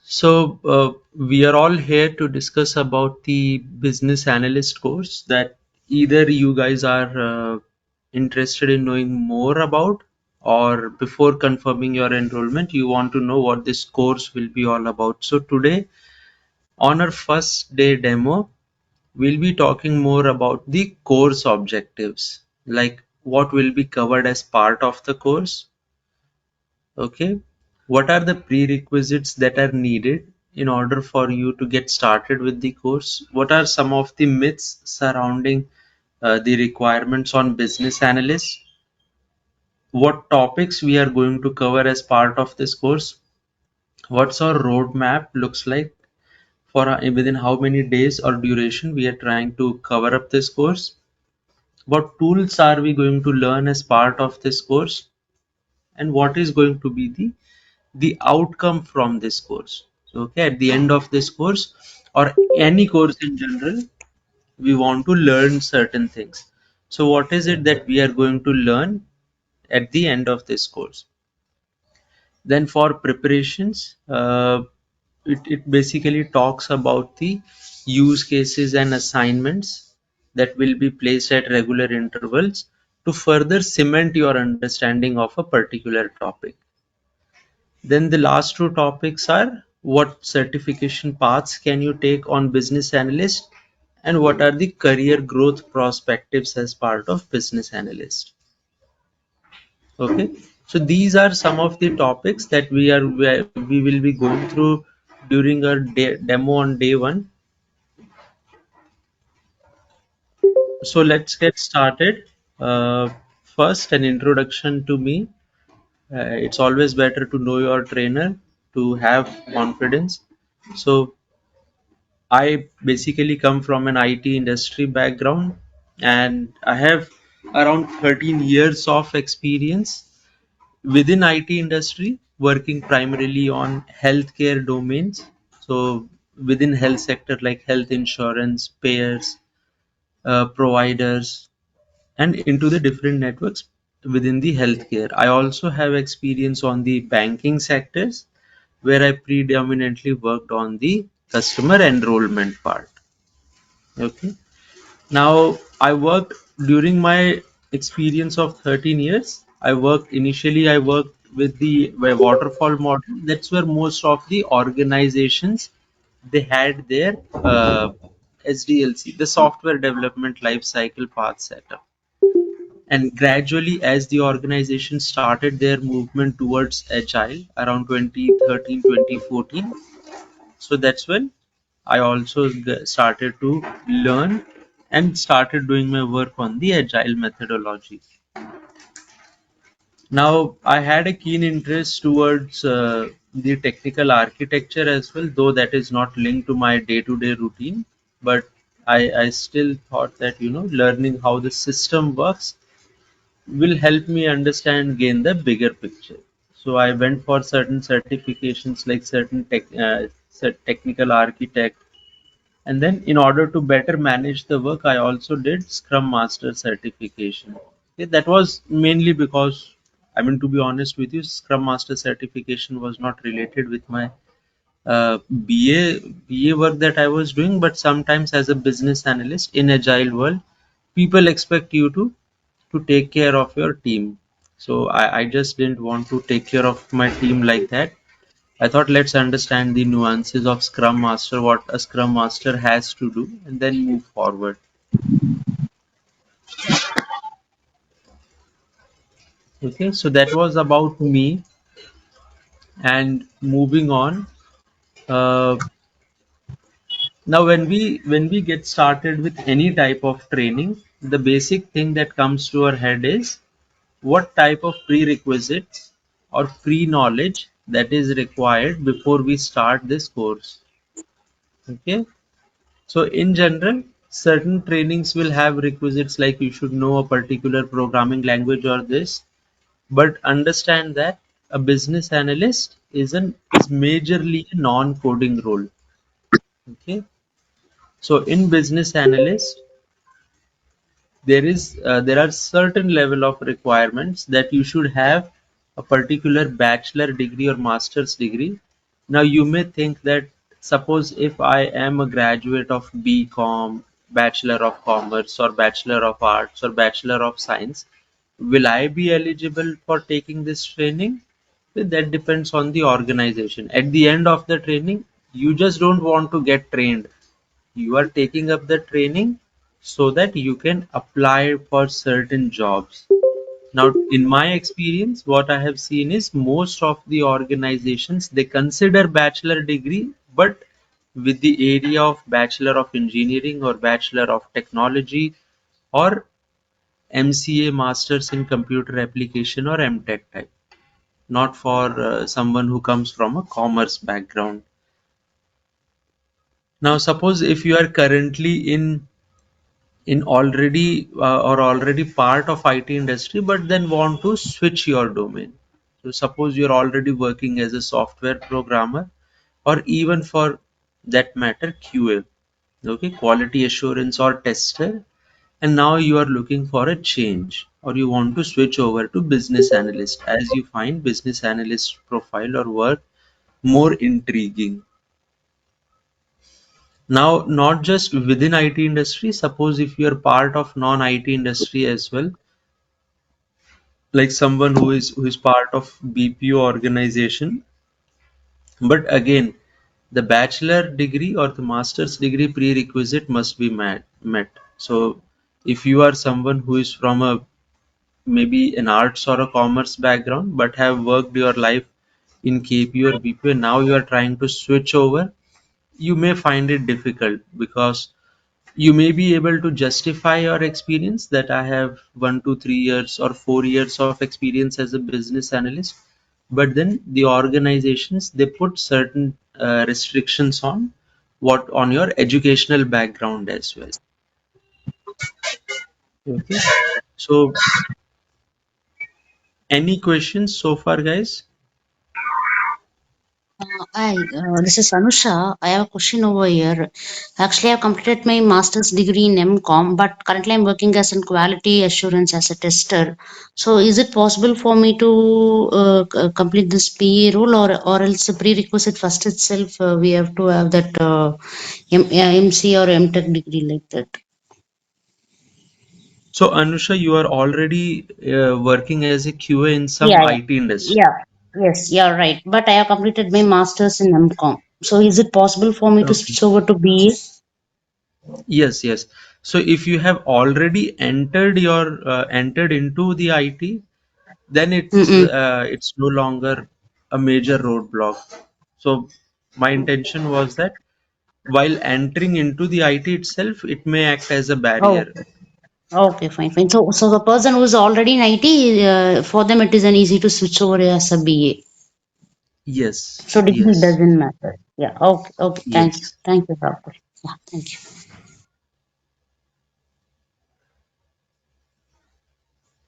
We are all here to discuss about the business analyst course that either you guys are interested in knowing more about, or before confirming your enrollment, you want to know what this course will be all about. So today, on our first day demo, we'll be talking more about the course objectives, like what will be covered as part of the course. Okay, what are the prerequisites that are needed in order for you to get started with the course? What are some of the myths surrounding the requirements on business analysts? What topics we are going to cover as part of this course? What's our roadmap looks like for within how many days or duration we are trying to cover up this course? What tools are we going to learn as part of this course? And what is going to be the outcome from this course? So, okay, at the end of this course or any course in general, we want to learn certain things. So what is it that we are going to learn at the end of this course? Then for preparations, it basically talks about the use cases and assignments that will be placed at regular intervals to further cement your understanding of a particular topic. Then the last two topics are what certification paths can you take on business analyst, and what are the career growth perspectives as part of business analyst. Okay, so these are some of the topics that we will be going through during our demo on day one. So let's get started. First, an introduction to me. It's always better to know your trainer to have confidence. So I basically come from an IT industry background, and I have around 13 years of experience within IT industry, working primarily on healthcare domains. So within health sector, like health insurance, payers, providers, and into the different networks within the healthcare. I also have experience on the banking sectors, where I predominantly worked on the customer enrollment part. Okay. Now, I worked during my experience of 13 years. I worked with the waterfall model. That's where most of the organizations they had their SDLC, the software development lifecycle path setup. And gradually, as the organization started their movement towards agile around 2013, 2014, so that's when I also started to learn and started doing my work on the agile methodology. Now, I had a keen interest towards the technical architecture as well, though that is not linked to my day-to-day routine. But I still thought that, learning how the system works will help me understand, gain the bigger picture. So I went for certain certifications like technical architect. And then in order to better manage the work, I also did Scrum Master certification. Okay, that was mainly because, I mean, to be honest with you, Scrum Master certification was not related with my BA work that I was doing, but sometimes as a business analyst in agile world, people expect you to take care of your team. So I just didn't want to take care of my team like that. I thought let's understand the nuances of Scrum Master, what a Scrum Master has to do, and then move forward. Okay, so that was about me. And moving on. Uh, Now, when we get started with any type of training, the basic thing that comes to our head is what type of prerequisites or pre-knowledge that is required before we start this course. Okay. So in general, certain trainings will have requisites like you should know a particular programming language or this, but understand that a business analyst is majorly a non-coding role. Okay. So in business analyst, there are certain level of requirements that you should have a particular bachelor degree or master's degree Now you may think that suppose if I am a graduate of BCom, Bachelor of Commerce or Bachelor of Arts or Bachelor of Science, will I be eligible for taking this training? Well, that depends on the organization. At the end of the training, you just don't want to get trained. You are taking up the training so that you can apply for certain jobs. Now, in my experience, what I have seen is most of the organizations they consider bachelor degree, but with the area of Bachelor of Engineering or Bachelor of Technology or MCA Masters in Computer Application or MTech type, not for someone who comes from a commerce background. Now, suppose if you are currently in already or already part of IT industry, but then want to switch your domain. So suppose you're already working as a software programmer or even for that matter QA, okay, quality assurance or tester, and now you are looking for a change or you want to switch over to business analyst as you find business analyst profile or work more intriguing. Now, not just within IT industry, suppose if you are part of non-IT industry as well, like someone who is part of BPO organization, but again, the bachelor degree or the master's degree prerequisite must be met. So, if you are someone who is from a maybe an arts or a commerce background, but have worked your life in KP or BPO, now you are trying to switch over, you may find it difficult because you may be able to justify your experience that I have 1 to 3 years or 4 years of experience as a business analyst, but then the organizations they put certain restrictions on what on your educational background as well. Okay, so any questions so far, guys? This is Anusha. I have a question over here. Actually, I've completed my master's degree in MCom, but currently I'm working as in quality assurance as a tester. So, is it possible for me to complete this PA role, or else a prerequisite first itself we have to have that MC or MTech degree like that? So Anusha, you are already working as a QA in some Yeah, IT industry. yeah, yes, you're right. But I have completed my master's in MCom. So, is it possible for me to Okay. switch over to BA? Yes, yes. So if you have already entered into the IT, then Mm-mm. it's no longer a major roadblock. So my intention was that while entering into the IT itself, it may act as a Oh, barrier. okay, fine, fine. So the person who is already in IT, for them it is an easy to switch over as a BA. Yes, So degree yes, doesn't matter. Yeah. Okay. Okay. yes. Thank you, doctor. Yeah. Thank you.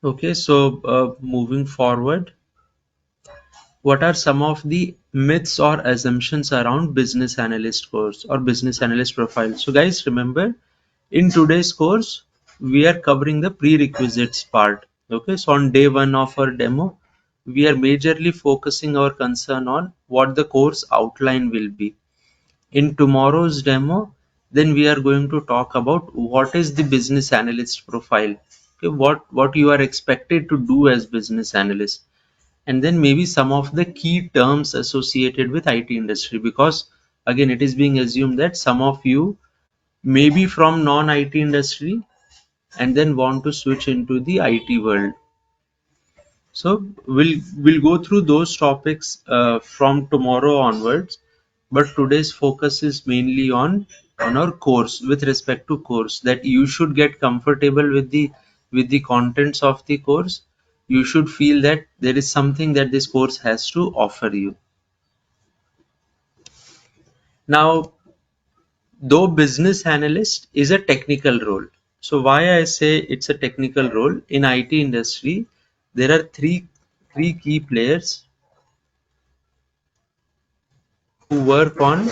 Okay, so moving forward, what are some of the myths or assumptions around business analyst course or business analyst profile? So guys, remember in today's course, we are covering the prerequisites part. Okay, so on day one of our demo, we are majorly focusing our concern on what the course outline will be. In tomorrow's demo, then we are going to talk about what is the business analyst profile. Okay, what you are expected to do as business analyst, and then maybe some of the key terms associated with IT industry, because again it is being assumed that some of you may be from non-IT industry and then want to switch into the IT world. So we'll go through those topics from tomorrow onwards, but today's focus is mainly on our course with respect to course, that you should get comfortable with the contents of the course. You should feel that there is something that this course has to offer you. Now, though business analyst is a technical role, so why I say it's a technical role in IT industry, there are three key players who work on.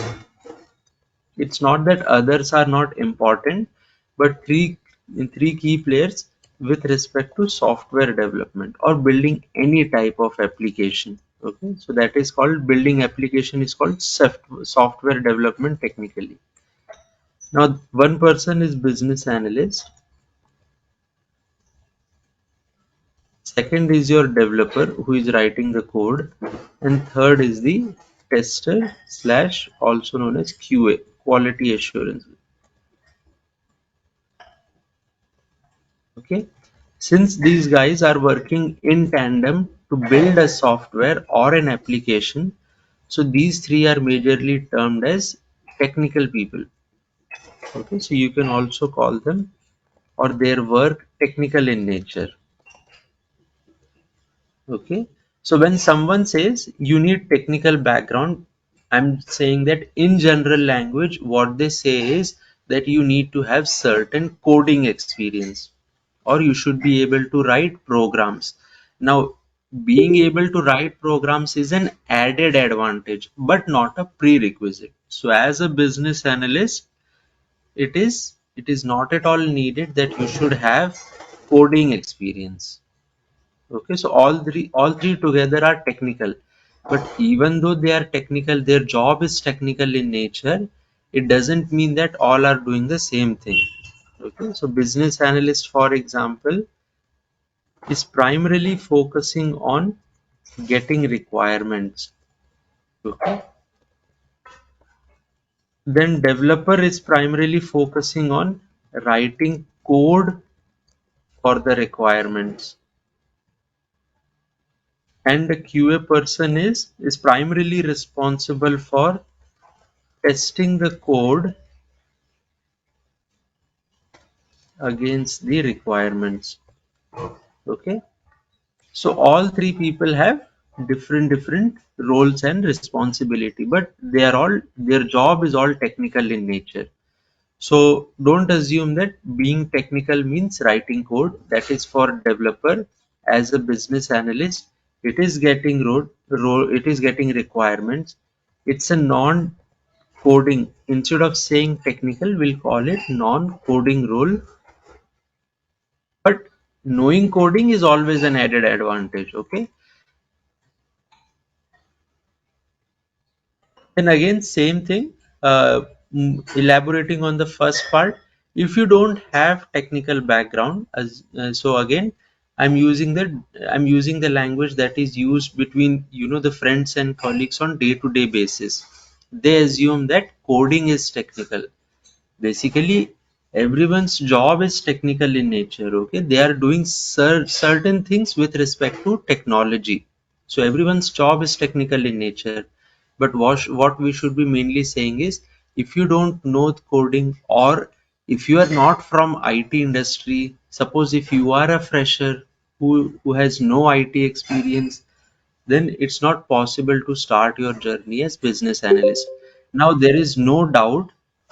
It's not that others are not important, but three key players with respect to software development or building any type of application. Okay, so that is called building application is called software development technically. Now one person is business analyst, second is your developer who is writing the code, and third is the tester slash also known as QA, quality assurance. Okay, since these guys are working in tandem to build a software or an application, so these three are majorly termed as technical people. Okay, so you can also call them or their work technical in nature. Okay, so when someone says you need technical background, I'm saying that in general language, what they say is that you need to have certain coding experience or you should be able to write programs. Now, being able to write programs is an added advantage, but not a prerequisite. So, as a business analyst, it is not at all needed that you should have coding experience. Okay, so all three together are technical, but even though they are technical, their job is technical in nature. It doesn't mean that all are doing the same thing. Okay, so business analyst, for example, is primarily focusing on getting requirements. Okay, then developer is primarily focusing on writing code for the requirements, and the QA person is primarily responsible for testing the code against the requirements. Okay, so all three people have different roles and responsibility, but they are all their job is all technical in nature. So don't assume that being technical means writing code. That is for developer. As a business analyst, it is getting it is getting requirements. It's a non coding. Instead of saying technical, we'll call it non coding role. But knowing coding is always an added advantage. Okay, then again same thing. Elaborating on the first part, if you don't have technical background, so again i'm using the I'm using the language that is used between the friends and colleagues on day to day basis. They assume that coding is technical. Basically, everyone's job is technical in nature. Okay, they are doing certain things with respect to technology. So everyone's job is technical in nature. But what we should be mainly saying is, if you don't know coding, or if you are not from IT industry, suppose if you are a fresher who has no IT experience, then it's not possible to start your journey as business analyst. Now there is no doubt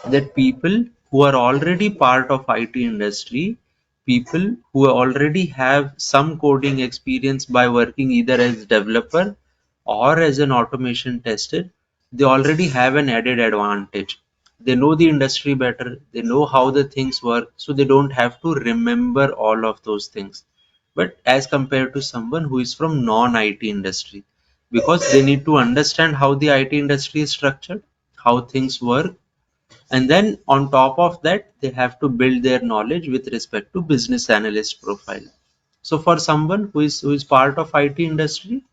that people who are already part of IT industry, people who already have some coding experience by working either as developer or as an automation tester, they already have an added advantage. They know the industry better, they know how the things work, so they don't have to remember all of those things. But as compared to someone who is from non-IT industry, because they need to understand how the IT industry is structured, how things work, and then on top of that, they have to build their knowledge with respect to business analyst profile. So for someone who is part of IT industry,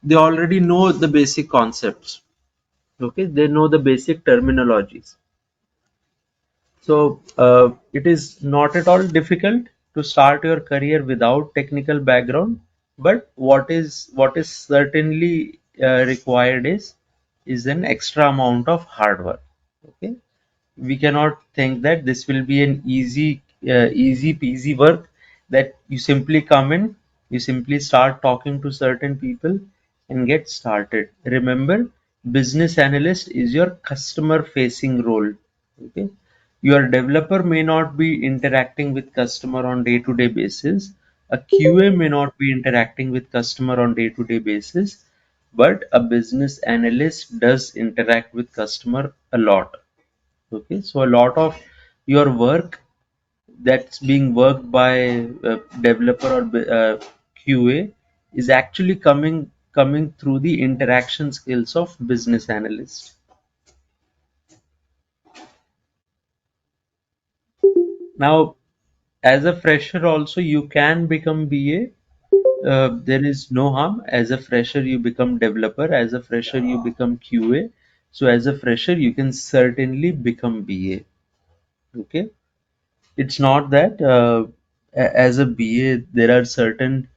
they already know the basic concepts. Okay, they know the basic terminologies. So it is not at all difficult to start your career without technical background. But what is certainly required is an extra amount of hard work. Okay, we cannot think that this will be an easy peasy work, that you simply come in, you simply start talking to certain people and get started. Remember, business analyst is your customer facing role. Okay, your developer may not be interacting with customer on day to day basis, a QA may not be interacting with customer on day to day basis, but a business analyst does interact with customer a lot. Okay, so a lot of your work that's being worked by a developer or QA is actually coming coming through the interaction skills of business analyst. Now, as a fresher also you can become BA. There is no harm. As a fresher you become developer. As a fresher you become QA. So as a fresher you can certainly become BA. Okay. It's not that as a BA there are certain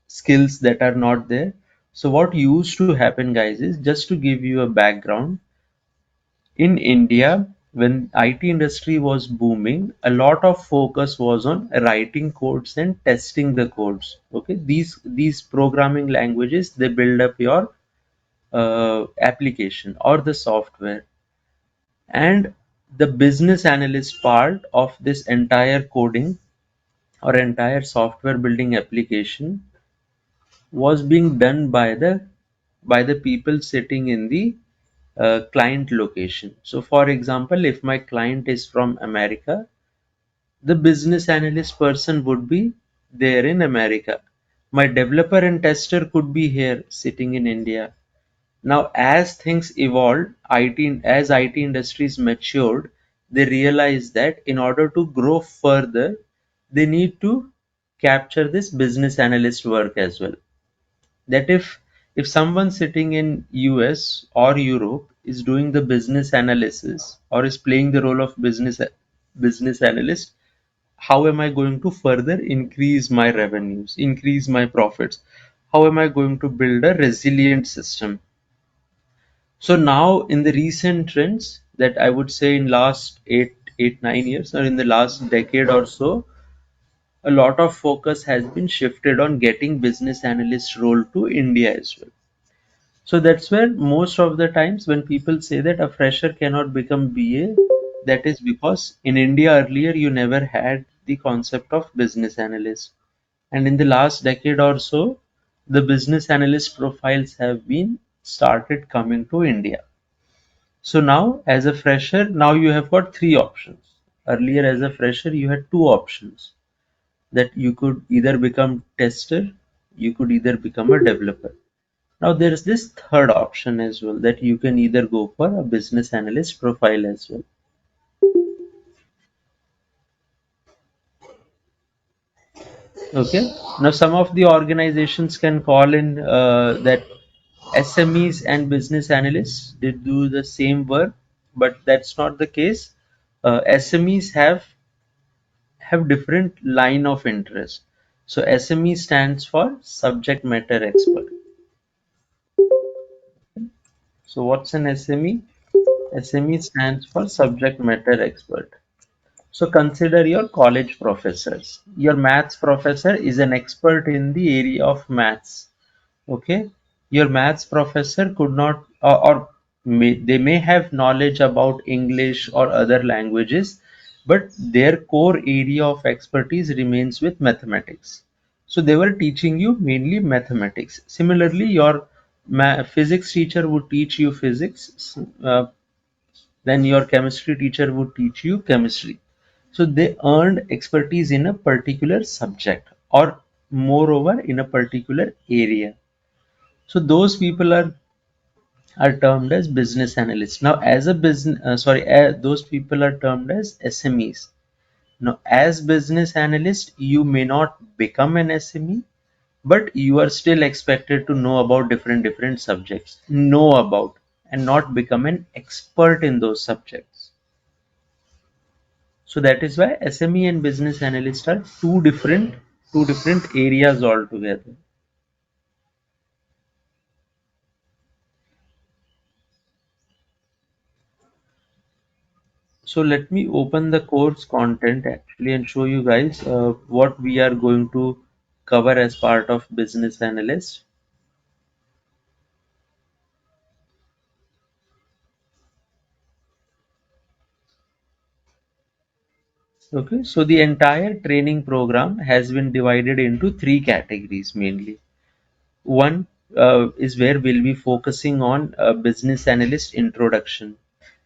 skills that are not there. So what used to happen, guys, is just to give you a background. In India, when IT industry was booming, a lot of focus was on writing codes and testing the codes. Okay, these programming languages, they build up your application or the software, and the business analyst part of this entire coding or entire software building application was being done by the people sitting in the client location. So for example, if my client is from America, the business analyst person would be there in America. My developer and tester could be here sitting in India. Now, as things evolved, as IT industries matured, they realized that in order to grow further, they need to capture this business analyst work as well. That if someone sitting in US or Europe is doing the business analysis or is playing the role of business analyst, how am I going to further increase my revenues, increase my profits? How am I going to build a resilient system? So now in the recent trends that I would say in last 9 years or in the last decade or so, a lot of focus has been shifted on getting business analyst role to India as well. So that's where most of the times when people say that a fresher cannot become BA, that is because in India earlier you never had the concept of business analyst. And in the last decade or so, the business analyst profiles have been started coming to India. So now as a fresher, now you have got three options. Earlier as a fresher, you had two options, that you could either become tester, you could either become a developer. Now there is this third option as well, that you can either go for a business analyst profile as well. Okay. Now some of the organizations can call in that SMEs and business analysts did do the same work, but that's not the case. SMEs have different line of interest. So SME stands for subject matter expert. So what's an SME? SME stands for subject matter expert. So consider your college professors. Your maths professor is an expert in the area of maths. Okay, your maths professor could not, they may have knowledge about English or other languages, but their core area of expertise remains with mathematics. So they were teaching you mainly mathematics. Similarly, your physics teacher would teach you physics, then your chemistry teacher would teach you chemistry. So they earned expertise in a particular subject or moreover in a particular area. So those people are termed as business analysts. Now, as a business, those people are termed as SMEs. Now, as business analyst, you may not become an SME, but you are still expected to know about different subjects, know about, and not become an expert in those subjects. So that is why SME and business analyst are two different areas altogether. So let me open the course content actually and show you guys what we are going to cover as part of business analyst. Okay, so the entire training program has been divided into three categories mainly. One is where we'll be focusing on business analyst introduction.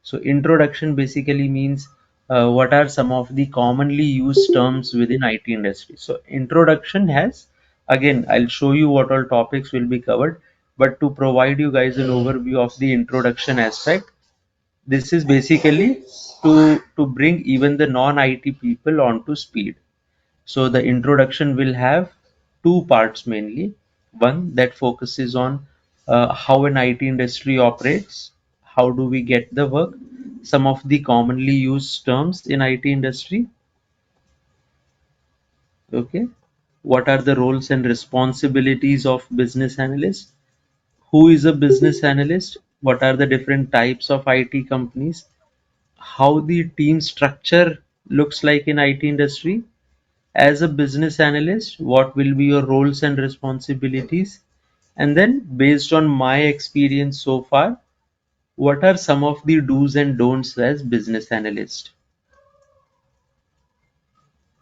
So introduction basically means what are some of the commonly used terms within IT industry. So introduction has Again, I'll show you what all topics will be covered, but to provide you guys an overview of the introduction aspect, this is basically to bring even the non-IT people onto speed. So the introduction will have two parts mainly. One that focuses on how an IT industry operates, how do we get the work, some of the commonly used terms in IT industry, okay, what are the roles and responsibilities of business analyst, who is a business analyst, what are the different types of IT companies, how the team structure looks like in IT industry. As a business analyst, what will be your roles and responsibilities? And then, based on my experience so far, what are some of the do's and don'ts as business analyst?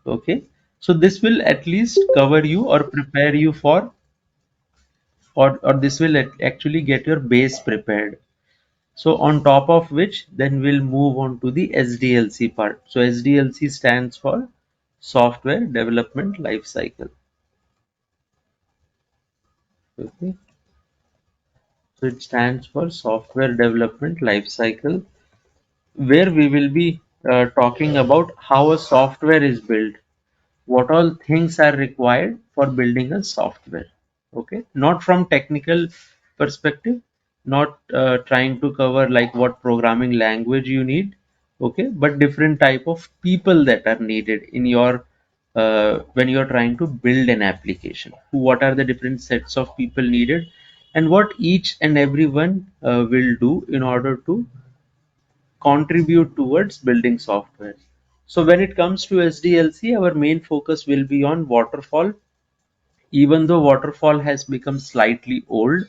Okay, so this will at least cover you or prepare you for, or this will actually get your base prepared. So on top of which, then we'll move on to the SDLC part. So SDLC stands for Software Development Lifecycle. Okay, so it stands for Software Development Lifecycle, where we will be talking about how a software is built, what all things are required for building a software. Okay, not from technical perspective, not trying to cover like what programming language you need, okay, but different type of people that are needed in your when you're trying to build an application. What are the different sets of people needed, and what each and everyone will do in order to contribute towards building software. So when it comes to SDLC, our main focus will be on waterfall. Even though waterfall has become slightly old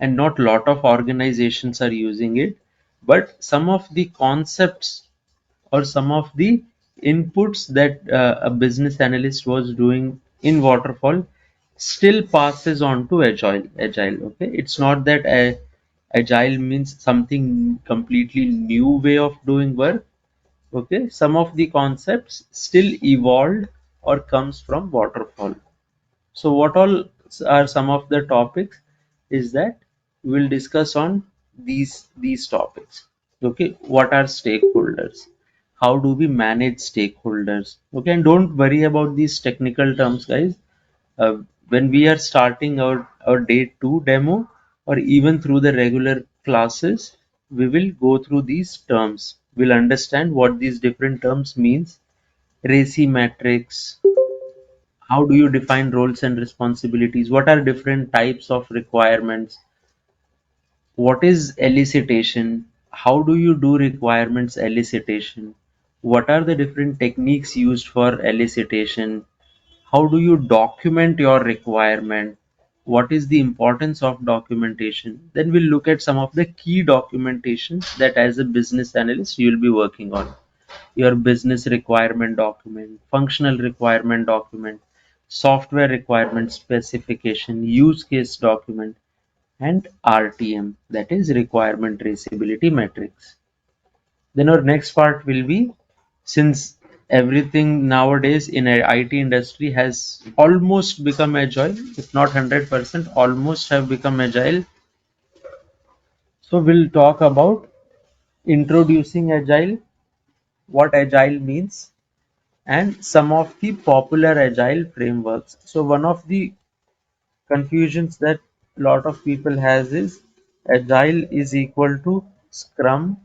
and not lot of organizations are using it, but some of the concepts or some of the inputs that a business analyst was doing in waterfall still passes on to agile. Okay, it's not that agile means something completely new way of doing work. Okay, some of the concepts still evolved or comes from waterfall. So what all are some of the topics is that we'll discuss on these topics. Okay, what are stakeholders? How do we manage stakeholders? Okay, and don't worry about these technical terms, guys. When we are starting our day two demo or even through the regular classes, we will go through these terms. We'll understand what these different terms means. RACI matrix, how do you define roles and responsibilities, what are different types of requirements, what is elicitation, how do you do requirements elicitation, what are the different techniques used for elicitation, how do you document your requirement, what is the importance of documentation. Then we'll look at some of the key documentation that as a business analyst you'll be working on: your business requirement document, functional requirement document, software requirement specification, use case document, and RTM, that is requirement traceability metrics. Then our next part will be, since everything nowadays in a IT industry has almost become agile, if not 100%, almost have become agile. So we'll talk about introducing agile, what agile means, and some of the popular agile frameworks. So one of the confusions that a lot of people has is agile is equal to scrum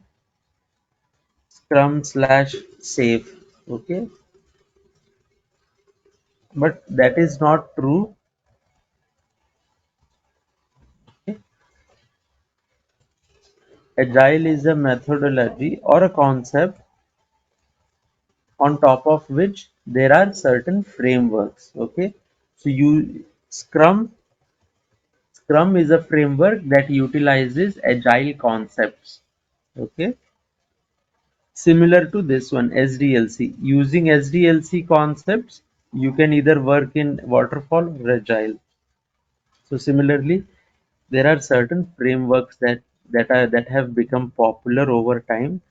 slash safe. Okay, but that is not true. Okay? Agile is a methodology or a concept on top of which there are certain frameworks. Okay, so you Scrum is a framework that utilizes agile concepts. Okay, similar to this one, SDLC. Using SDLC concepts, you can either work in waterfall or agile. So similarly, there are certain frameworks that have become popular over time,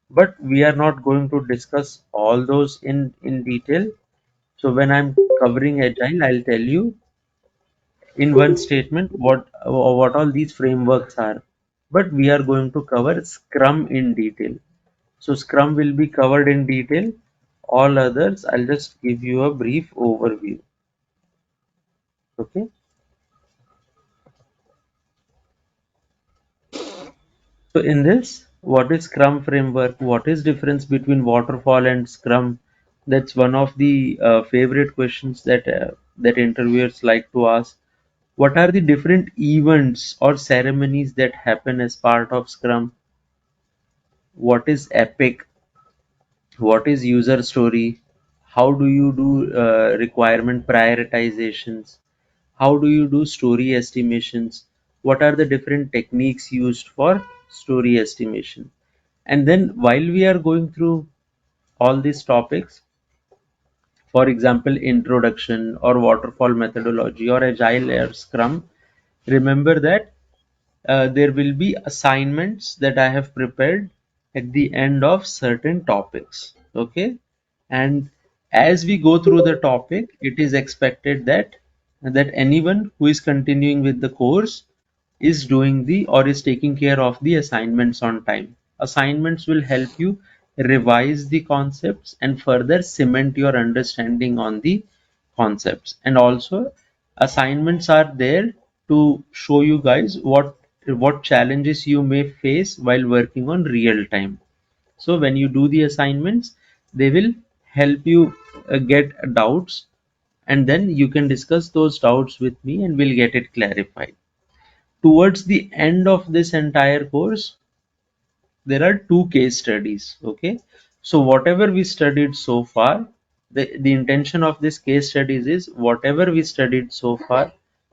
but we are not going to discuss all those in detail. So when I'm covering agile, I'll tell you. in one statement what all these frameworks are. But we are going to cover Scrum in detail. So Scrum will be covered in detail. All others, I'll just give you a brief overview. Okay. So in this, what is Scrum framework? What is difference between waterfall and Scrum? That's one of the favorite questions that interviewers like to ask. What are the different events or ceremonies that happen as part of Scrum? What is Epic? What is user story? How do you do requirement prioritizations? How do you do story estimations? What are the different techniques used for story estimation? And then while we are going through all these topics, for example, introduction or waterfall methodology or agile or scrum, remember that there will be assignments that I have prepared at the end of certain topics. Okay. And as we go through the topic, it is expected that anyone who is continuing with the course is doing the or is taking care of the assignments on time. Assignments will help you revise the concepts and further cement your understanding on the concepts. And also assignments are there to show you guys what challenges you may face while working on real time. So when you do the assignments, they will help you get doubts, and then you can discuss those doubts with me and we'll get it clarified. Towards the end of this entire course, there are two case studies. Okay. So whatever we studied so far, the intention of this case studies is whatever we studied so far,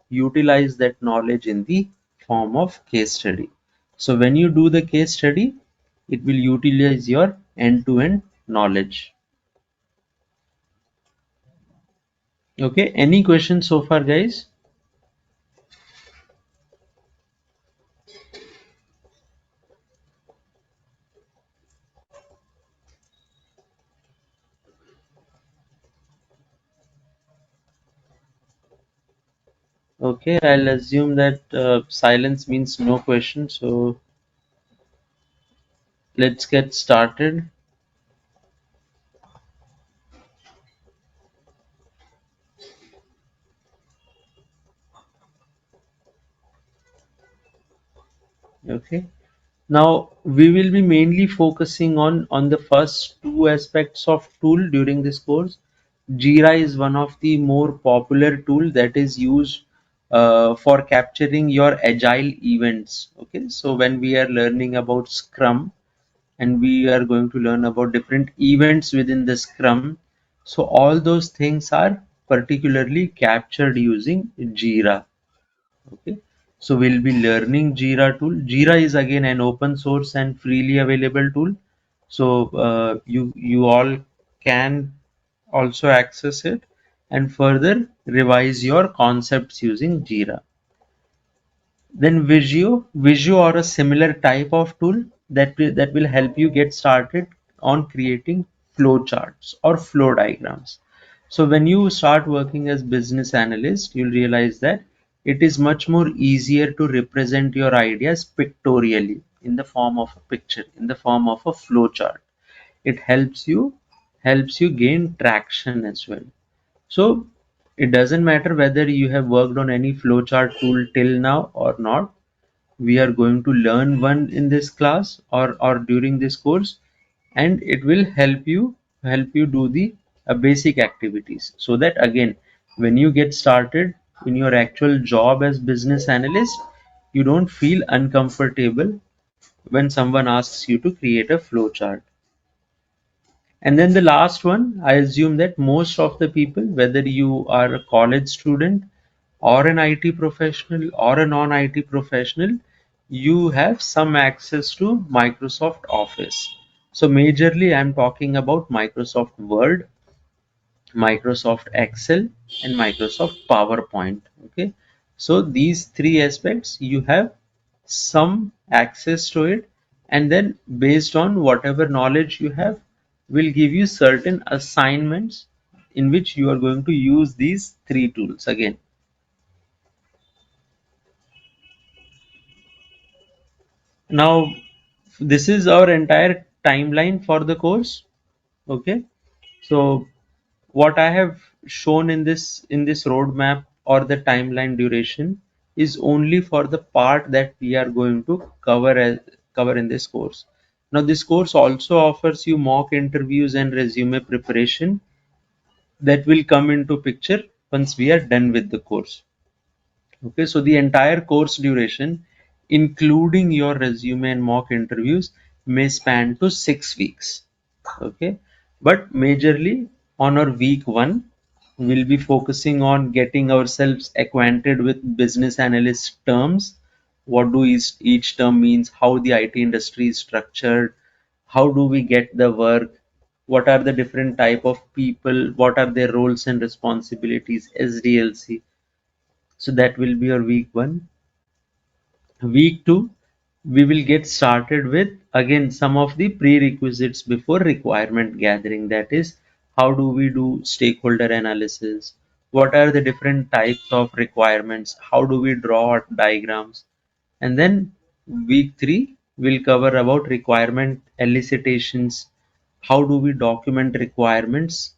utilize that knowledge in the form of case study. So when you do the case study, it will utilize your end-to-end knowledge. Okay. Any questions so far, guys? Okay. I'll assume that silence means no question. So let's get started. Okay. Now we will be mainly focusing on the first two aspects of tool during this course. Jira is one of the more popular tool that is used for capturing your agile events. Okay, so when we are learning about Scrum and we are going to learn about different events within the Scrum, so all those things are particularly captured using Jira. Okay, so we'll be learning Jira tool. Jira is again an open source and freely available tool. So you all can also access it and further revise your concepts using Jira. Then Visio or a similar type of tool that will help you get started on creating flow charts or flow diagrams. So when you start working as business analyst, you'll realize that it is much more easier to represent your ideas pictorially in the form of a picture, in the form of a flow chart. It helps you gain traction as well. So it doesn't matter whether you have worked on any flowchart tool till now or not. We are going to learn one in this class or during this course, and it will help you do the basic activities, so that again when you get started in your actual job as business analyst, you don't feel uncomfortable when someone asks you to create a flowchart. And then the last one, I assume that most of the people, whether you are a college student or an IT professional or a non-IT professional, you have some access to Microsoft Office. So majorly I'm talking about Microsoft Word, Microsoft Excel, and Microsoft PowerPoint. Okay, so these three aspects you have some access to it, and then based on whatever knowledge you have, will give you certain assignments in which you are going to use these three tools again. Now, this is our entire timeline for the course. Okay, so what I have shown in this roadmap or the timeline duration is only for the part that we are going to cover in this course. Now, this course also offers you mock interviews and resume preparation that will come into picture once we are done with the course. Okay, so the entire course duration, including your resume and mock interviews, may span to 6 weeks. Okay, but majorly on our week one, we'll be focusing on getting ourselves acquainted with business analyst terms. What do each term means? How the IT industry is structured? How do we get the work? What are the different type of people? What are their roles and responsibilities? SDLC. So that will be our week one. Week two, we will get started with again some of the prerequisites before requirement gathering. That is, how do we do stakeholder analysis? What are the different types of requirements? How do we draw diagrams? And then week three will cover about requirement elicitations. How do we document requirements?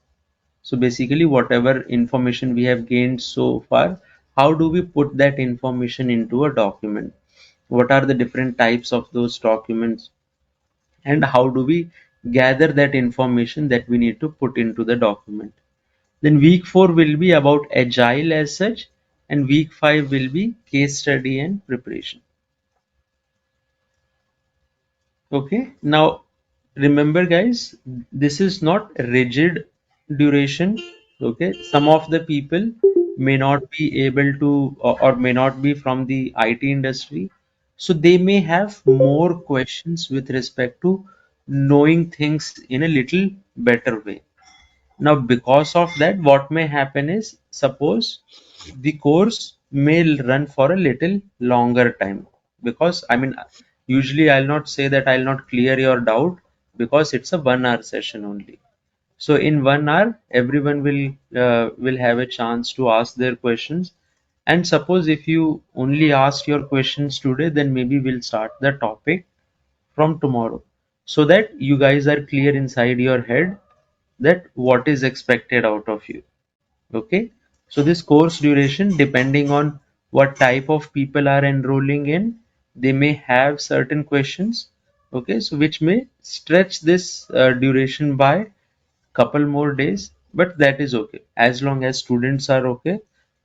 So basically, whatever information we have gained so far, how do we put that information into a document? What are the different types of those documents? And how do we gather that information that we need to put into the document? Then week 4 will be about agile as such, and week 5 will be case study and preparation. Okay, now remember guys, this is not rigid duration. Okay, some of the people may not be able to or may not be from the IT industry, so they may have more questions with respect to knowing things in a little better way. Now, because of that, what may happen is, suppose the course may run for a little longer time. Because, I mean, usually I'll not say that I'll not clear your doubt because it's a 1 hour session only. So in 1 hour, everyone will have a chance to ask their questions. And suppose if you only ask your questions today, then maybe we'll start the topic from tomorrow, so that you guys are clear inside your head that what is expected out of you. Okay, so this course duration, depending on what type of people are enrolling in, they may have certain questions. Okay, so which may stretch this duration by couple more days, but that is okay as long as students are okay,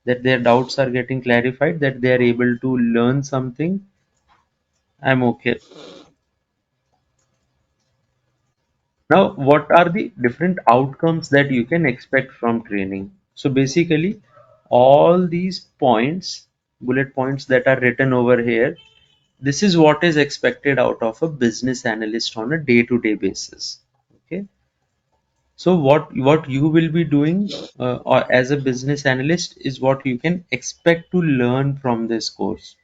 that their doubts are getting clarified, that they are able to learn something. I'm okay. Now, what are the different outcomes that you can expect from training? So basically, all these points, bullet points that are written over here, this is what is expected out of a business analyst on a day-to-day basis. Okay. So what you will be doing or as a business analyst is what you can expect to learn from this course.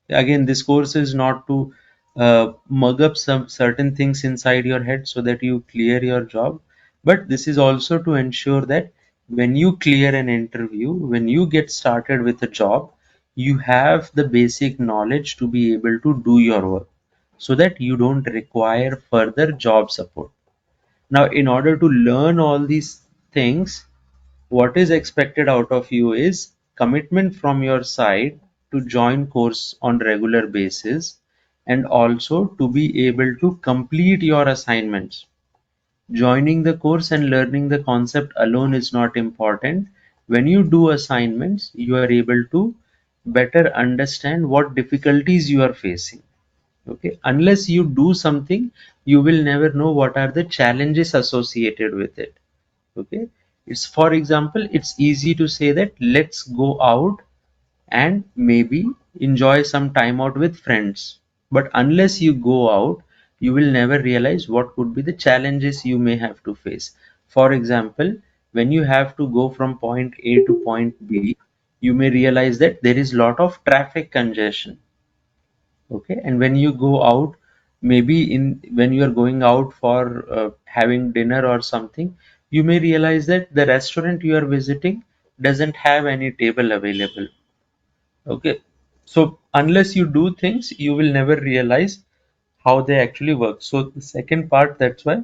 Again, this course is not to mug up some certain things inside your head so that you clear your job, but this is also to ensure that when you clear an interview, when you get started with a job, you have the basic knowledge to be able to do your work so that you don't require further job support. Now, in order to learn all these things, what is expected out of you is commitment from your side to join course on regular basis, and also to be able to complete your assignments. Joining the course and learning the concept alone is not important. When you do assignments, you are able to better understand what difficulties you are facing. Okay, unless you do something, you will never know what are the challenges associated with it. Okay, it's, for example, it's easy to say that let's go out and maybe enjoy some time out with friends, but unless you go out, you will never realize what could be the challenges you may have to face. For example, when you have to go from point A to point B, you may realize that there is lot of traffic congestion. Okay, and when you go out, maybe in when you are going out for having dinner or something, you may realize that the restaurant you are visiting doesn't have any table available. Okay, so unless you do things, you will never realize how they actually work. So the second part, that's why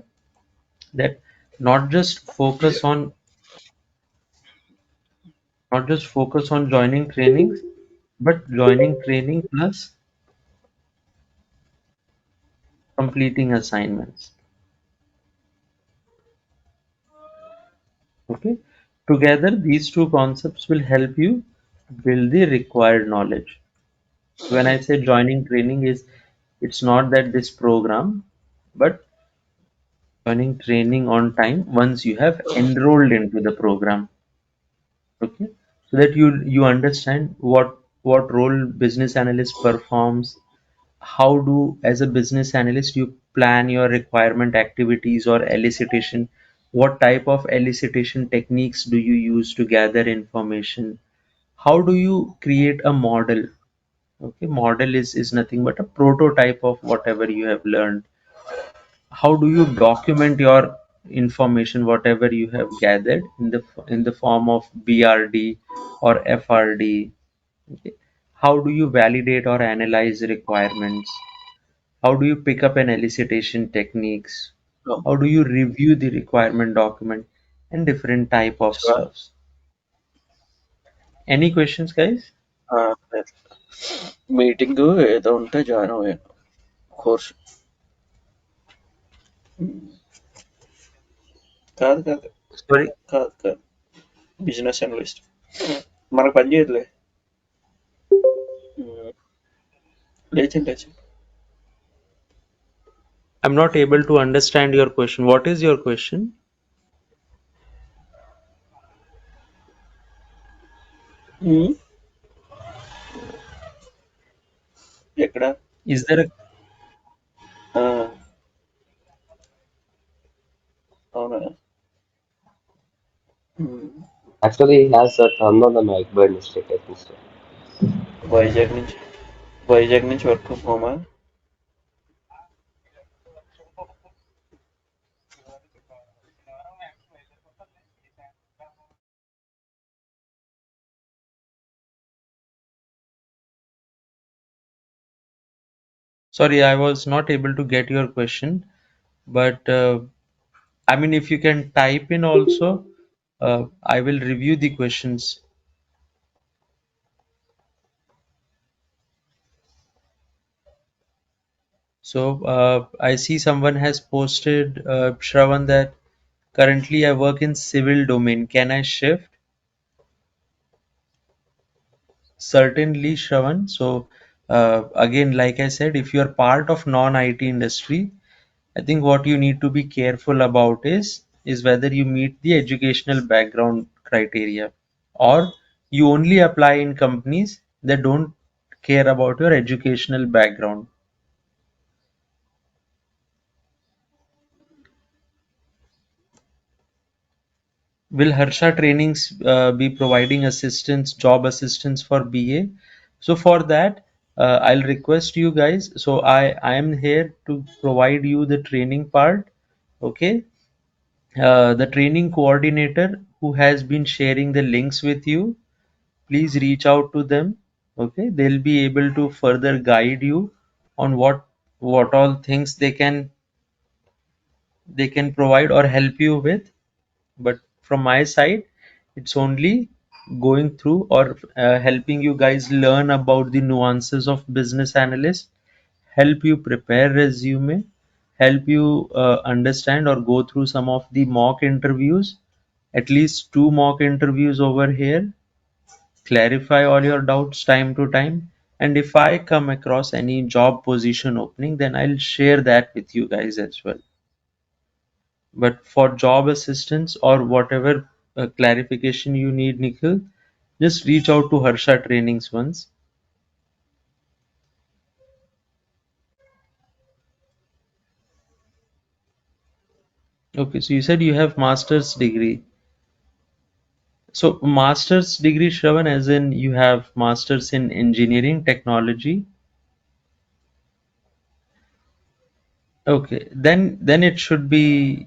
that not just focus on not just focus on joining trainings, but joining training plus completing assignments. Okay. Together, these two concepts will help you build the required knowledge. So when I say joining training is, it's not that this program, but joining training on time once you have enrolled into the program. Okay. So that you understand what role business analyst performs, how do as a business analyst you plan your requirement activities or elicitation, what type of elicitation techniques do you use to gather information, how do you create a model. Okay, model is nothing but a prototype of whatever you have learned. How do you document your information, whatever you have gathered in the form of BRD or FRD. Okay. How do you validate or analyze requirements? How do you pick up an elicitation techniques? Oh, How do you review the requirement document and different type of Shiva, stuffs? Any questions, guys? Meeting ఏదో ఉంటే join అయ్యాను course. కాదు కాదు Sorry, కాదు కాదు business analyst మనకు పని చేయదులే. లేచండి లేచండి. I'm not able to understand your question. What is your question? ఎక్కడ? Is there a ఆ, అవునా? ఉమ్, Actually, he has turned on the mic by mistake, I think so. Vizag నుంచి వర్క్ ఫ్రమ్ హోమా? Sorry, I was not able to get your question, but I mean, if you can type in also, I will review the questions. So I see someone has posted, Shravan, that currently I work in civil domain. Can I shift? Certainly, Shravan. So again, like I said, if you are part of non-IT industry, I think what you need to be careful about is whether you meet the educational background criteria, or you only apply in companies that don't care about your educational background. Will Harsha Trainings be providing assistance, job assistance for BA? So for that, I'll request you guys. So I am here to provide you the training part. Okay. The training coordinator who has been sharing the links with you, please reach out to them. Okay. They'll be able to further guide you on what all things they can provide or help you with. But from my side, it's only going through or helping you guys learn about the nuances of business analyst, help you prepare resume, help you understand or go through some of the mock interviews, at least two mock interviews over here, clarify all your doubts time to time, and if I come across any job position opening, then I'll share that with you guys as well. But for job assistance or whatever clarification you need, Nikhil, just reach out to Harsha Trainings once. Okay, so you said you have master's degree. So master's degree, Shravan, as in you have master's in engineering technology. Okay, then it should be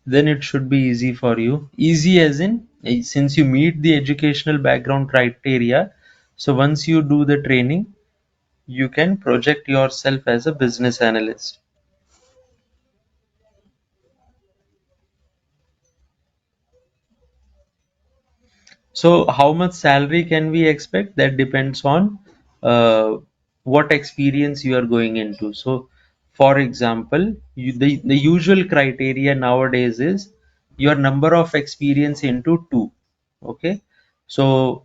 easy for you. Easy as in since you meet the educational background criteria. So once you do the training, you can project yourself as a business analyst. So how much salary can we expect? That depends on what experience you are going into. So for example, the usual criteria nowadays is your number of experience into 2. Okay. So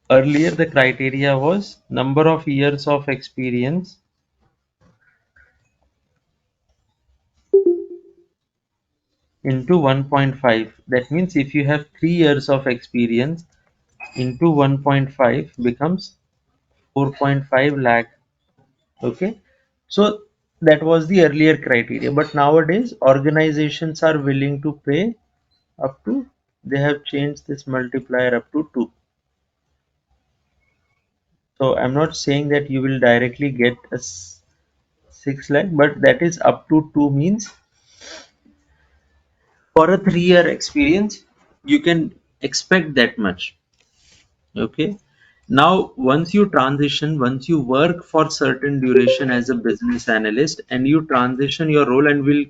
earlier the criteria was number of years of experience into 1.5. That means if you have 3 years of experience into 1.5 becomes 4.5 lakh. Okay, so that was the earlier criteria, but nowadays organizations are willing to pay up to, they have changed this multiplier up to 2. So I'm not saying that you will directly get a 6 lakh, but that is up to 2 means for a 3-year experience you can expect that much. Okay, now once you transition, once you work for certain duration as a business analyst and you transition your role, and we'll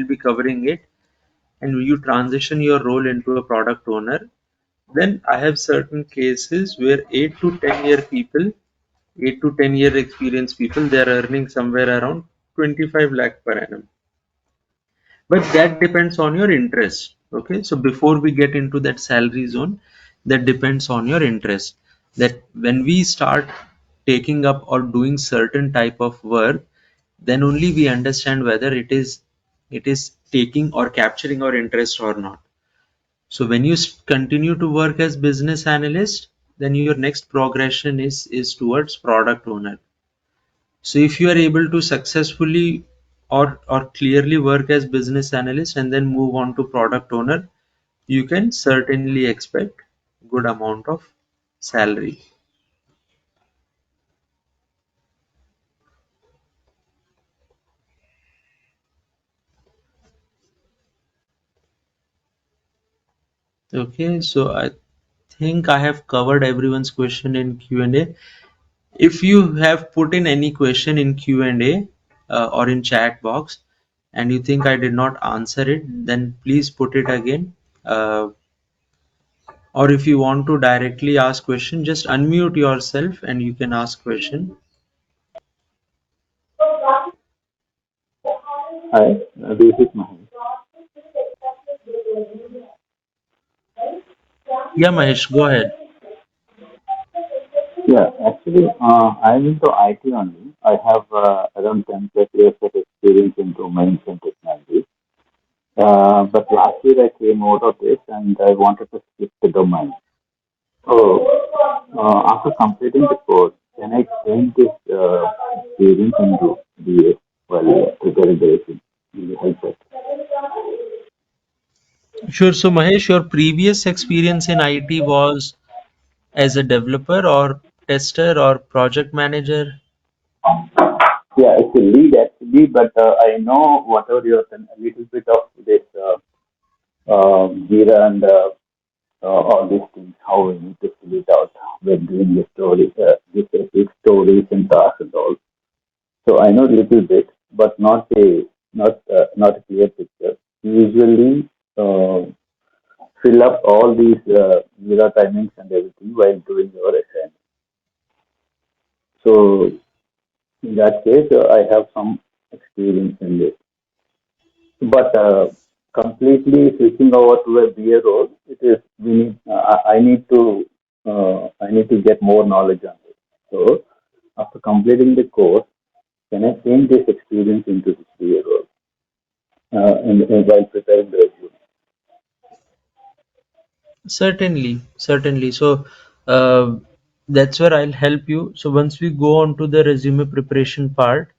be covering it, and you transition your role into a product owner, then I have certain cases where 8 to 10 year people, 8 to 10 year experienced people, they are earning somewhere around 25 lakh per annum. But that depends on your interest. Okay, so before we get into that salary zone, that depends on your interest. That when we start taking up or doing certain type of work, then only we understand whether it is taking or capturing our interest or not. So when you continue to work as business analyst, then your next progression is towards product owner. So if you are able to successfully or clearly work as business analyst and then move on to product owner, you can certainly expect good amount of salary. Okay, so I think I have covered everyone's question in Q&A. If you have put in any question in Q&A or in chat box and you think I did not answer it, then please put it again. Or if you want to directly ask question, just unmute yourself and you can ask question. Hi, this is Mahesh. Yeah, Mahesh, go ahead. Yeah, actually, I'm into IT only. I have around 10 plus years of experience in domains and technology. But last year I came out of this and I wanted to skip the domain. So, after completing the course, can I change this experience into BA while preparing the resume? Will you help that? Sure. So Mahesh, your previous experience in IT was as a developer or tester or project manager? Yeah, it's a lead actually, but I know whatever you're saying, a little bit of this Jira and all these things, how we need to fill it out when doing the story, this epic stories and tasks and all. So I know a little bit, but not a clear picture. Usually fill up all these Jira timings and everything while doing your assignment. So in that case, I have some experience in this. But completely switching over to a BA role, it is we need. I need to get more knowledge on it. So after completing the course, can I change this experience into this BA role while preparing the resume? Certainly, certainly. So uh, that's where I'll help you. So once we go on to the resume preparation part,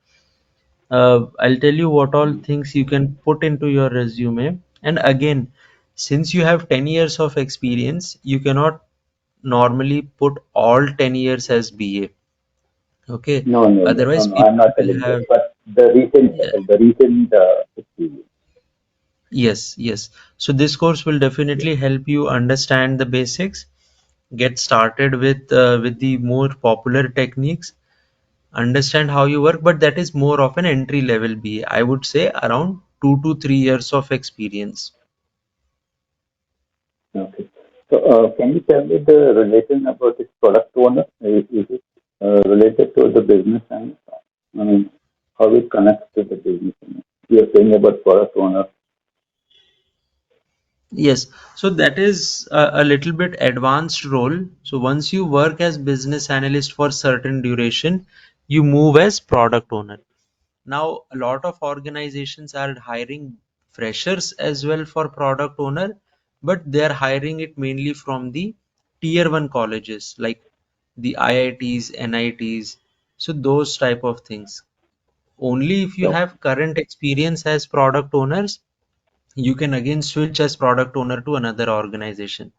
I'll tell you what all things you can put into your resume. And again, since you have 10 years of experience, you cannot normally put all 10 years as BA. Okay. No, no, no, no, Otherwise, no. I'm people not will telling that. have, But yeah, the recent experience. yes, yes. So this course will definitely help you understand the basics. get started with the more popular techniques, understand how you work, but that is more of an entry level BA. I would say around 2 to 3 years of experience. Okay. So, can you tell me the relation about this product owner? Is it related to the business and I mean, how it connects to the business? You are saying about product owner. Yes, so that is a little bit advanced role. So once you work as business analyst for certain duration, you move as product owner. Now, a lot of organizations are hiring freshers as well for product owner, but they are hiring it mainly from the tier one colleges like the IITs, NITs, so those type of things. Only if you So, have current experience as product owners, you can again switch as product owner to another organization.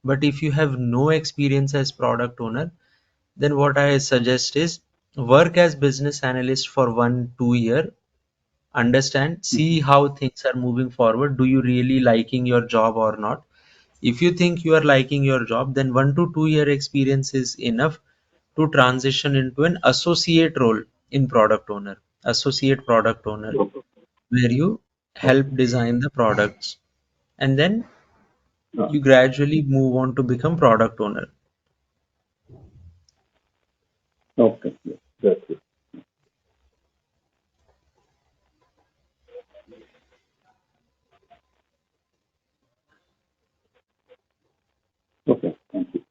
But if you have no experience as product owner, then what I suggest is work as business analyst for 1 2 year, understand, see how things are moving forward. Do you really liking your job or not? If you think you are liking your job, then 1 to 2 year experience is enough to transition into an associate role in product owner, associate product owner, where you help design the products, and then uh, you gradually move on to become product owner. okay, yes, that's it. Okay, thank you.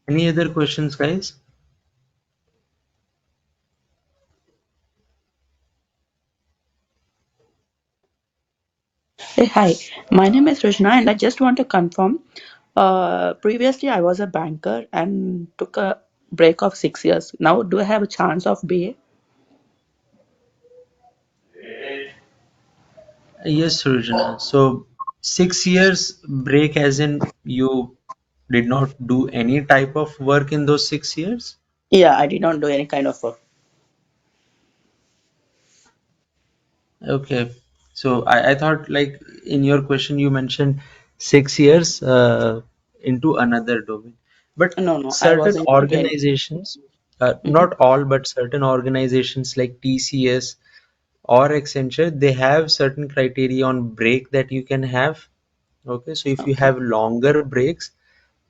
Any other questions, guys? Hey, hi. My name is Rajna, and I just want to confirm. Previously, I was a banker and took a break of 6 years. Now, do I have a chance of BA? Yes, Srijana. So 6 years break, as in you did not do any type of work in those 6 years? Yeah, I did not do any kind of work. Okay. So I thought like in your question you mentioned 6 years into another domain. But No, no, I certain wasn't into any. organizations, Mm-hmm, not all, but certain organizations like TCS or Accenture, they have certain criteria on break that you can have. Okay, so if you okay. have longer breaks,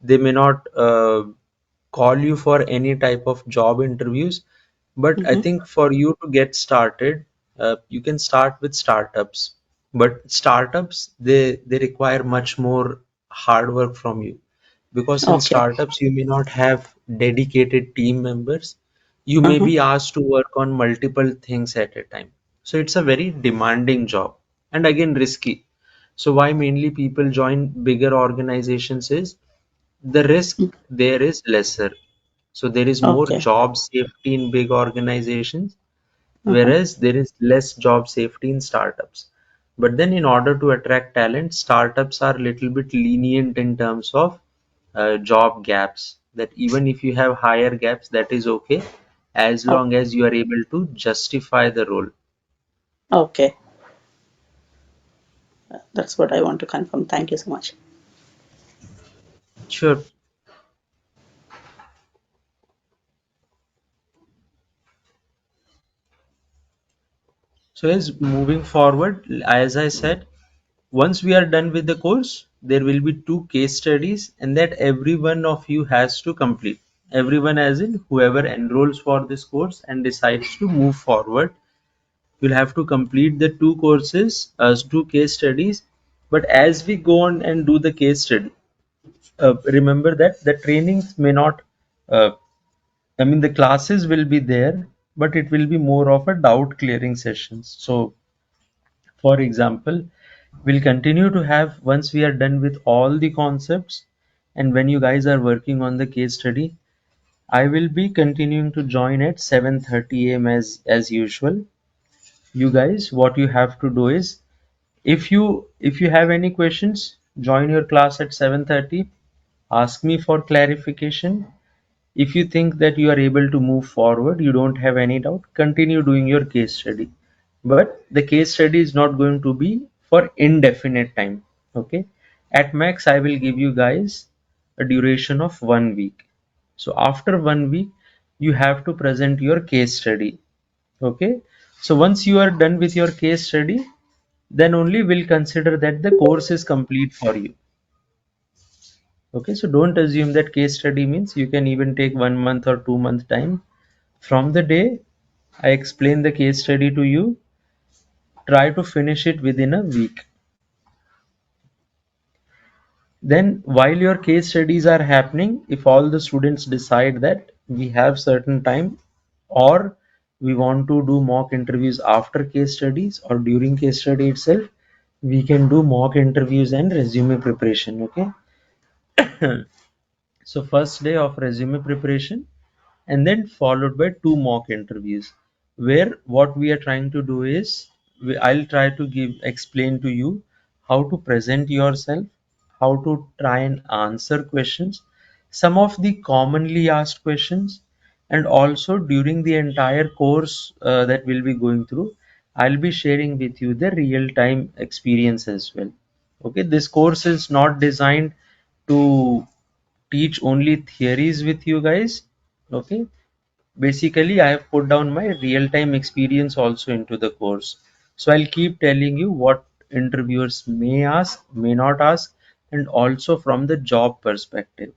they may not call you for any type of job interviews. But I Mm-hmm, think for you to get started, you can start with startups. But startups, they require much more hard work from you, because in okay. startups you may not have dedicated team members. You may Uh-huh, be asked to work on multiple things at a time. So it's a very demanding job and again risky. So why mainly people join bigger organizations is the risk there is lesser. So there is more okay. job safety in big organizations, Uh-huh, whereas there is less job safety in startups. But then in order to attract talent, startups are a little bit lenient in terms of job gaps. That even if you have higher gaps, that is okay, as long okay. as you are able to justify the role. Okay. That's what I want to confirm. Thank you so much. Sure. So as moving forward, as I said, once we are done with the course, there will be 2 case studies, and that every one of you has to complete. Everyone, as in whoever enrolls for this course and decides to move forward, will have to complete the 2 courses as 2 case studies. But as we go on and do the case study, remember that the trainings may not, uh, I mean, the classes will be there, but it will be more of a doubt clearing sessions. So for example, we'll continue to have, once we are done with all the concepts, and when you guys are working on the case study, I will be continuing to join at 7:30 a.m. as usual. You guys, what you have to do is, if you have any questions, join your class at 7:30, ask me for clarification. If you think that you are able to move forward, you don't have any doubt, continue doing your case study. But the case study is not going to be for indefinite time. Okay. At max, I will give you guys a duration of 1 week. So after 1 week, you have to present your case study. Okay. So once you are done with your case study, then only we'll consider that the course is complete for you. Okay, so don't assume that case study means you can even take 1 month or 2 month time. From the day I explain the case study to you, try to finish it within a week. Then while your case studies are happening, if all the students decide that we have certain time, or we want to do mock interviews after case studies or during case study itself, we can do mock interviews and resume preparation. Okay. So first day of resume preparation, and then followed by 2 mock interviews, where what we are trying to do is I'll try to explain to you how to present yourself, how to try and answer questions, some of the commonly asked questions, and also during the entire course that we'll be going through, I'll be sharing with you the real-time experience as well. Okay, this course is not designed to teach only theories with you guys. Okay, basically I have put down my real-time experience also into the course, so I'll keep telling you what interviewers may ask, may not ask, and also from the job perspective,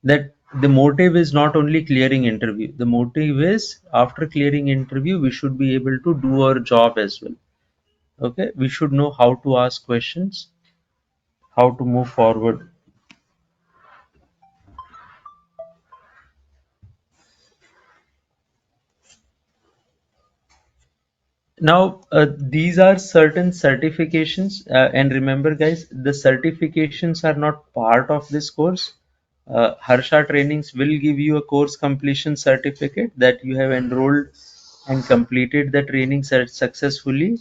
that the motive is not only clearing interview, the motive is after clearing interview we should be able to do our job as well. Okay, we should know how to ask questions, how to move forward. Now, these are certain certifications, and remember, guys, the certifications are not part of this course. Harsha Trainings will give you a course completion certificate that you have enrolled and completed the training successfully.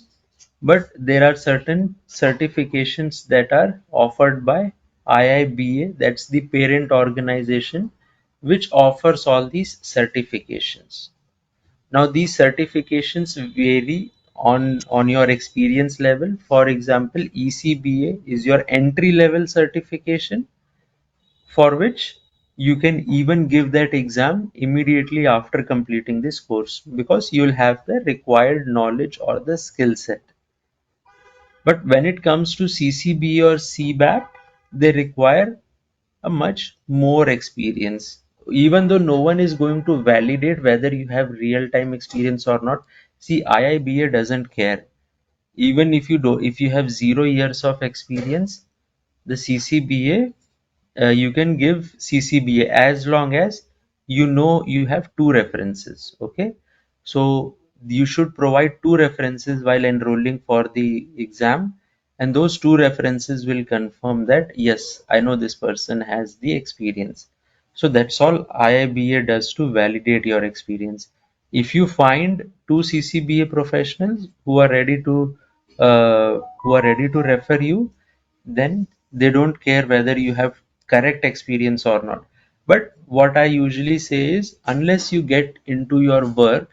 But there are certain certifications that are offered by IIBA, that's the parent organization, which offers all these certifications. Now these certifications vary on your experience level. For example, ECBA is your entry level certification, for which you can even give that exam immediately after completing this course, because you'll have the required knowledge or the skill set. But when it comes to CCBA or CBAP, they require a much more experience. Even though no one is going to validate whether you have real-time experience or not, see, IIBA doesn't care. Even if you have 0 years of experience, the CCBA, you can give CCBA as long as you know you have two references. Okay, so you should provide two references while enrolling for the exam, and those two references will confirm that yes, I know this person has the experience. So that's all IIBA does to validate your experience. If you find two CCBA professionals who are ready to refer you, then they don't care whether you have correct experience or not. But what I usually say is, unless you get into your work,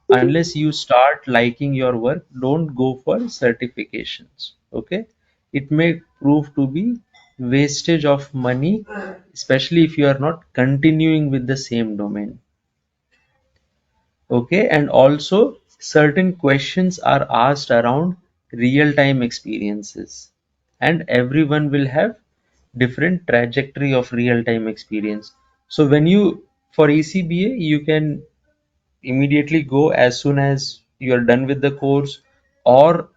unless you start liking your work, don't go for certifications. Okay, it may prove to be wastage of money, especially if you are not continuing with the same domain. Okay, and also certain questions are asked around real-time experiences, and everyone will have different trajectory of real-time experience. So when you, for ECBA, you can immediately go as soon as you are done with the course, or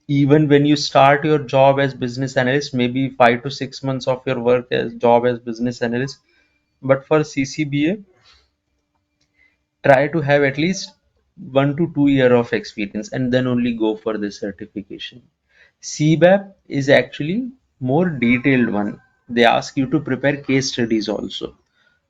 even when you start your job as business analyst, maybe 5 to 6 months of your work as job as business analyst. But for CCBA, try to have at least 1 to 2 year of experience and then only go for the certification. CBAP is actually more detailed one. They ask you to prepare case studies also.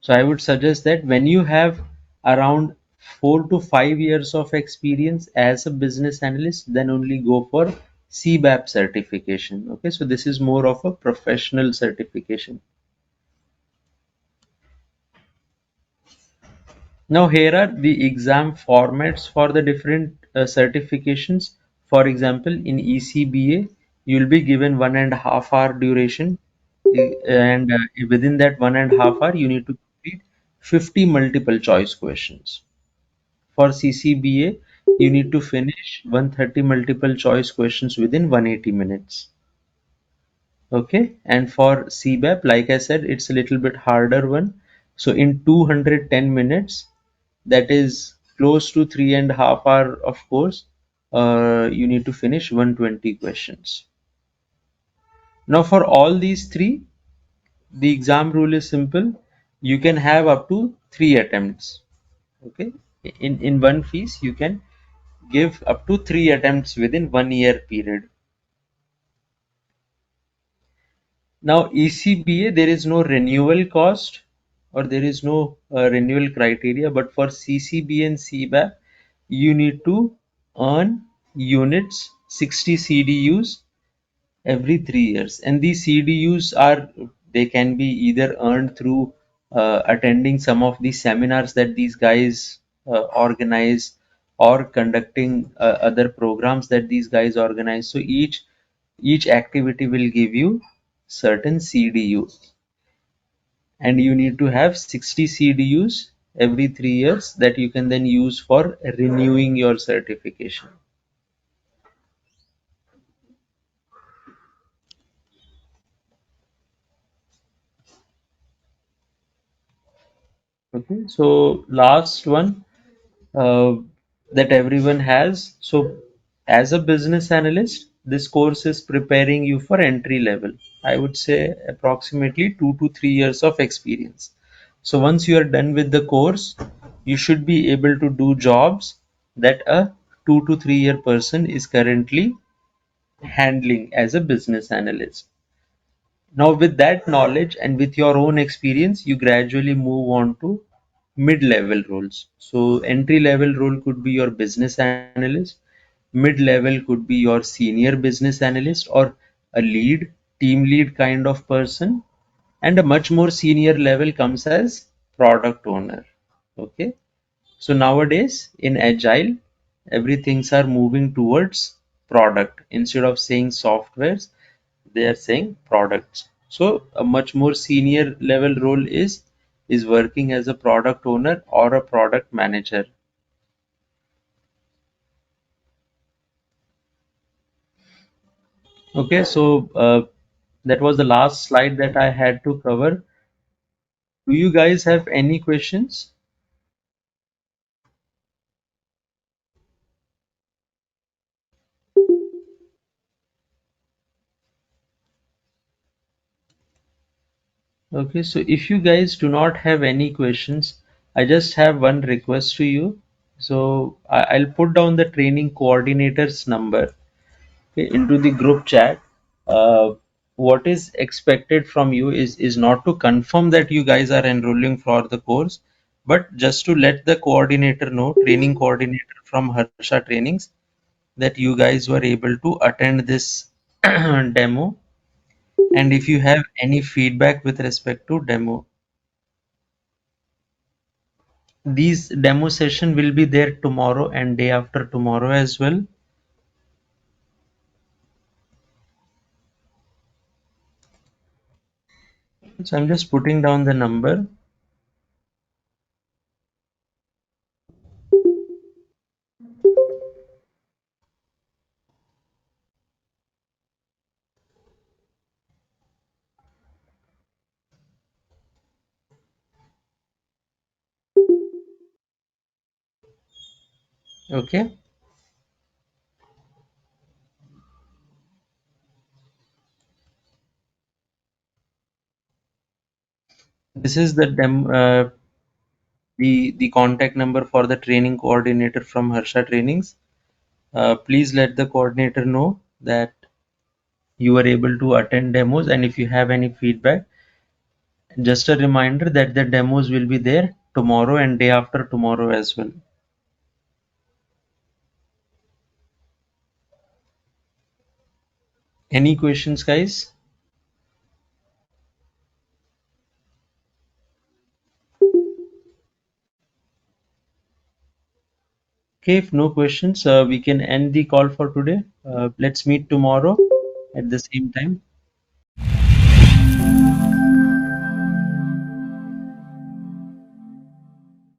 So I would suggest that when you have around 4 to 5 years of experience as a business analyst, then only go for CBAP certification. Okay, so this is more of a professional certification. Now here are the exam formats for the different certifications. For example, in ECBA, you'll be given 1.5 hour duration, and within that 1.5 hour, you need to complete 50 multiple choice questions. For CCBA, you need to finish 130 multiple choice questions within 180 minutes. Okay, and for CBAP, like I said, it's a little bit harder one. So in 210 minutes, that is close to 3.5 hour of course, you need to finish 120 questions. Now for all these three, the exam rule is simple. You can have up to 3 attempts. Okay, in one piece you can give up to 3 attempts within 1 year period. Now ECBA, there is no renewal cost or there is no renewal criteria, but for CCBA and CBAP, you need to earn units, 60 CDUs every 3 years, and these CDUs are, they can be either earned through attending some of the seminars that these guys organize, or conducting other programs that these guys organize. So each activity will give you certain CDU, and you need to have 60 CDUs every 3 years that you can then use for renewing your certification. Okay, so last one, uh, that everyone has. So, as a business analyst, this course is preparing you for entry level. I would say approximately 2 to 3 years of experience. So, once you are done with the course, you should be able to do jobs that a 2 to 3 year person is currently handling as a business analyst. Now, with that knowledge and with your own experience, you gradually move on to mid-level roles. So, entry-level role could be your business analyst, mid-level could be your senior business analyst or a lead, team lead kind of person, and a much more senior level comes as product owner. Okay. So nowadays in Agile, everything's are moving towards product. Instead of saying softwares, they are saying products. So a much more senior level role is working as a product owner or a product manager. Okay, so that was the last slide that I had to cover. Do you guys have any questions? Okay, so if you guys do not have any questions, I just have one request to you. So I'll put down the training coordinator's number, okay, into the group chat. What is expected from you is not to confirm that you guys are enrolling for the course, but just to let the coordinator know, training coordinator from Harsha Trainings, that you guys were able to attend this demo, and if you have any feedback with respect to demo. These demo session will be there tomorrow and day after tomorrow as well. So I'm just putting down the number. Okay. This is the the contact number for the training coordinator from Harsha Trainings. Please let the coordinator know that you are able to attend demos, and if you have any feedback, just a reminder that the demos will be there tomorrow and day after tomorrow as well. Any questions, guys? Okay, if no questions, we can end the call for today. Let's meet tomorrow at the same time.